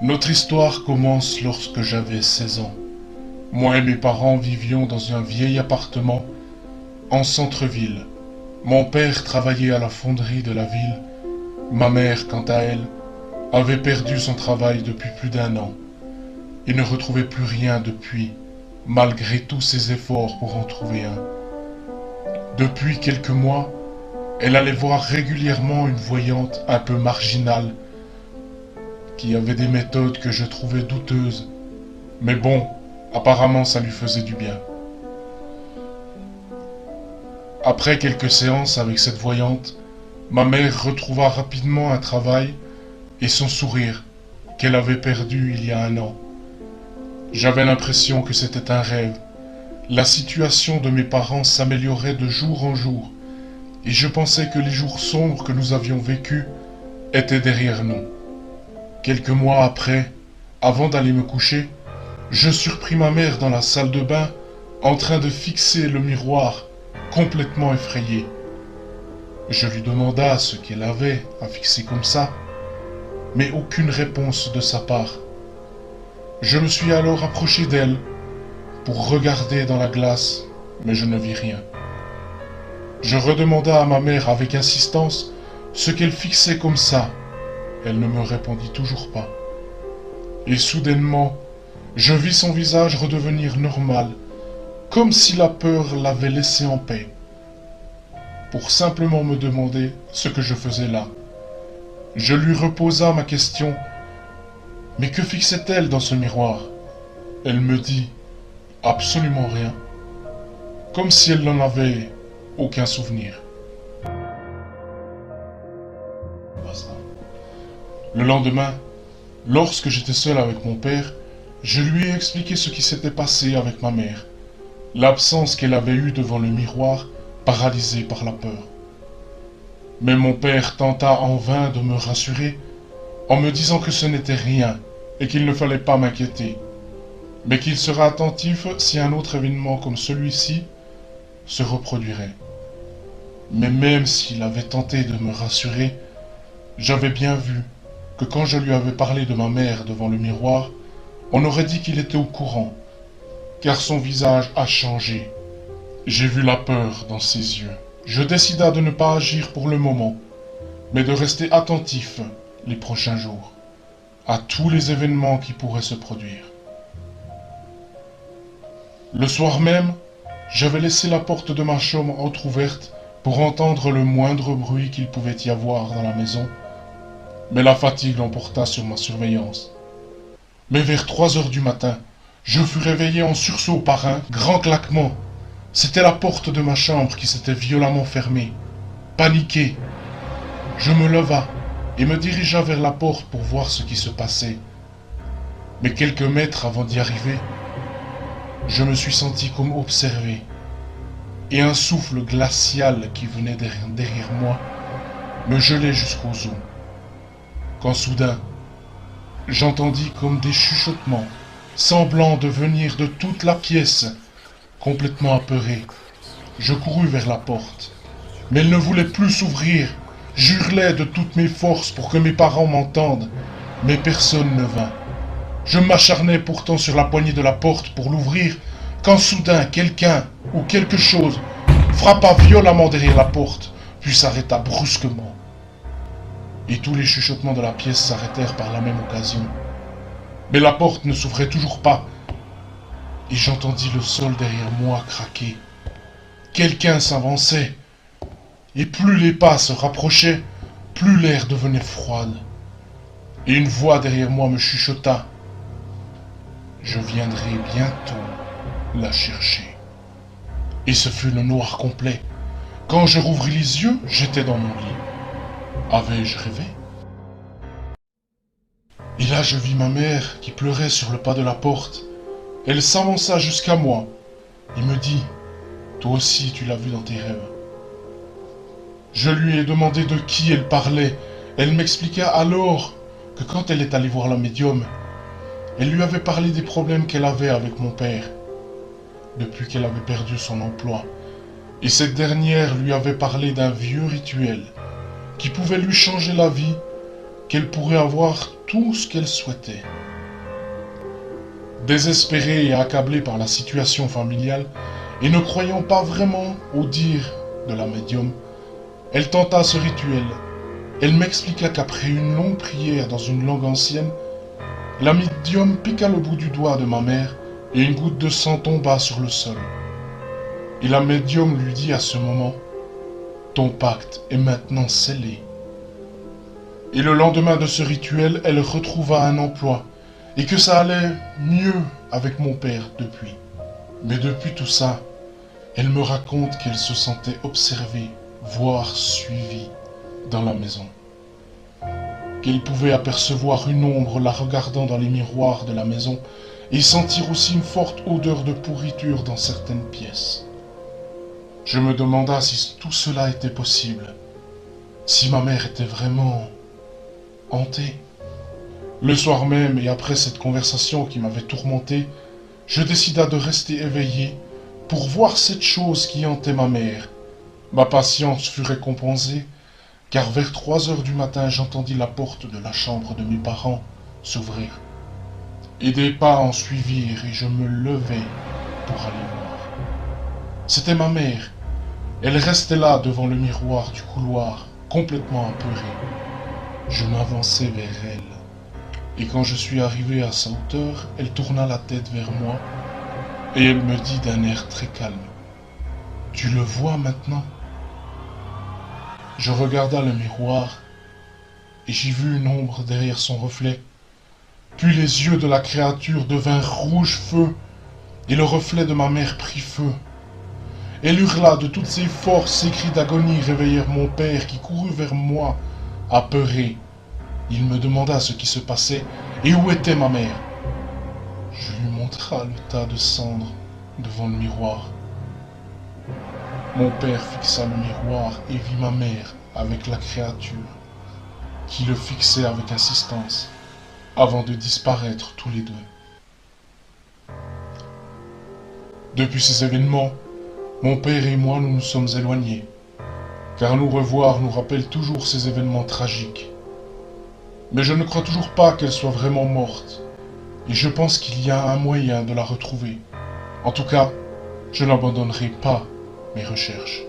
Notre histoire commence lorsque j'avais 16 ans. Moi et mes parents vivions dans un vieil appartement en centre-ville. Mon père travaillait à la fonderie de la ville. Ma mère, quant à elle, avait perdu son travail depuis plus d'1 an et ne retrouvait plus rien depuis, malgré tous ses efforts pour en trouver un. Depuis quelques mois, elle allait voir régulièrement une voyante un peu marginale qui avait des méthodes que je trouvais douteuses. Mais bon, apparemment ça lui faisait du bien. Après quelques séances avec cette voyante, ma mère retrouva rapidement un travail et son sourire qu'elle avait perdu il y a 1 an. J'avais l'impression que c'était un rêve. La situation de mes parents s'améliorait de jour en jour et je pensais que les jours sombres que nous avions vécus étaient derrière nous. Quelques mois après, avant d'aller me coucher, je surpris ma mère dans la salle de bain en train de fixer le miroir, complètement effrayée. Je lui demanda ce qu'elle avait à fixer comme ça, mais aucune réponse de sa part. Je me suis alors approché d'elle pour regarder dans la glace, mais je ne vis rien. Je redemanda à ma mère avec insistance ce qu'elle fixait comme ça. Elle ne me répondit toujours pas. Et soudainement, je vis son visage redevenir normal, comme si la peur l'avait laissé en paix, pour simplement me demander ce que je faisais là. Je lui reposa ma question. Mais que fixait-elle dans ce miroir? Elle me dit absolument rien, comme si elle n'en avait aucun souvenir. Le lendemain, lorsque j'étais seul avec mon père, je lui ai expliqué ce qui s'était passé avec ma mère, l'absence qu'elle avait eue devant le miroir, paralysée par la peur. Mais mon père tenta en vain de me rassurer, en me disant que ce n'était rien et qu'il ne fallait pas m'inquiéter, mais qu'il serait attentif si un autre événement comme celui-ci se reproduirait. Mais même s'il avait tenté de me rassurer, j'avais bien vu que quand je lui avais parlé de ma mère devant le miroir, on aurait dit qu'il était au courant, car son visage a changé. J'ai vu la peur dans ses yeux. Je décida de ne pas agir pour le moment, mais de rester attentif les prochains jours à tous les événements qui pourraient se produire. Le soir même, j'avais laissé la porte de ma chambre entr'ouverte pour entendre le moindre bruit qu'il pouvait y avoir dans la maison, mais la fatigue l'emporta sur ma surveillance. Mais vers 3 heures du matin, je fus réveillé en sursaut par un grand claquement. C'était la porte de ma chambre qui s'était violemment fermée. Paniqué, je me leva et me dirigea vers la porte pour voir ce qui se passait. Mais quelques mètres avant d'y arriver, je me suis senti comme observé, et un souffle glacial qui venait derrière moi me gelait jusqu'aux os. Quand soudain, j'entendis comme des chuchotements, semblant de venir de toute la pièce. Complètement apeuré, je courus vers la porte, mais elle ne voulait plus s'ouvrir. J'hurlais de toutes mes forces pour que mes parents m'entendent, mais personne ne vint. Je m'acharnais pourtant sur la poignée de la porte pour l'ouvrir, quand soudain quelqu'un ou quelque chose frappa violemment derrière la porte, puis s'arrêta brusquement. Et tous les chuchotements de la pièce s'arrêtèrent par la même occasion. Mais la porte ne s'ouvrait toujours pas, et j'entendis le sol derrière moi craquer. Quelqu'un s'avançait, et plus les pas se rapprochaient, plus l'air devenait froid. Et une voix derrière moi me chuchota. Je viendrai bientôt la chercher. Et ce fut le noir complet. Quand je rouvris les yeux, j'étais dans mon lit. Avais-je rêvé? Et là je vis ma mère qui pleurait sur le pas de la porte. Elle s'avança jusqu'à moi et me dit « Toi aussi tu l'as vu dans tes rêves ». Je lui ai demandé de qui elle parlait. Elle m'expliqua alors que quand elle est allée voir la médium, elle lui avait parlé des problèmes qu'elle avait avec mon père, depuis qu'elle avait perdu son emploi. Et cette dernière lui avait parlé d'un vieux rituel qui pouvait lui changer la vie qu'elle pourrait avoir tout ce qu'elle souhaitait. Désespérée et accablée par la situation familiale, et ne croyant pas vraiment au dire de la médium, elle tenta ce rituel. Elle m'expliqua qu'après une longue prière dans une langue ancienne, la médium piqua le bout du doigt de ma mère et une goutte de sang tomba sur le sol. Et la médium lui dit à ce moment, « Ton pacte est maintenant scellé. » Et le lendemain de ce rituel, elle retrouva un emploi et que ça allait mieux avec mon père depuis. Mais depuis tout ça, elle me raconte qu'elle se sentait observée, voire suivie dans la maison. Qu'elle pouvait apercevoir une ombre la regardant dans les miroirs de la maison et sentir aussi une forte odeur de pourriture dans certaines pièces. Je me demanda si tout cela était possible, si ma mère était vraiment hantée. Le soir même, et après cette conversation qui m'avait tourmenté, je décida de rester éveillé pour voir cette chose qui hantait ma mère. Ma patience fut récompensée, car vers 3 heures du matin, j'entendis la porte de la chambre de mes parents s'ouvrir. Et des pas en suivirent, et je me levai pour aller voir. C'était ma mère. Elle restait là devant le miroir du couloir, complètement apeurée. Je m'avançai vers elle. Et quand je suis arrivé à sa hauteur, elle tourna la tête vers moi et elle me dit d'un air très calme, « Tu le vois maintenant ?» Je regarda le miroir et j'y vis une ombre derrière son reflet. Puis les yeux de la créature devinrent rouge feu et le reflet de ma mère prit feu. Elle hurla de toutes ses forces, ses cris d'agonie réveillèrent mon père qui courut vers moi, apeuré. Il me demanda ce qui se passait et où était ma mère. Je lui montra le tas de cendres devant le miroir. Mon père fixa le miroir et vit ma mère avec la créature, qui le fixait avec insistance, avant de disparaître tous les deux. Depuis ces événements, mon père et moi nous nous sommes éloignés, car nous revoir nous rappelle toujours ces événements tragiques. Mais je ne crois toujours pas qu'elle soit vraiment morte, et je pense qu'il y a un moyen de la retrouver. En tout cas, je n'abandonnerai pas mes recherches.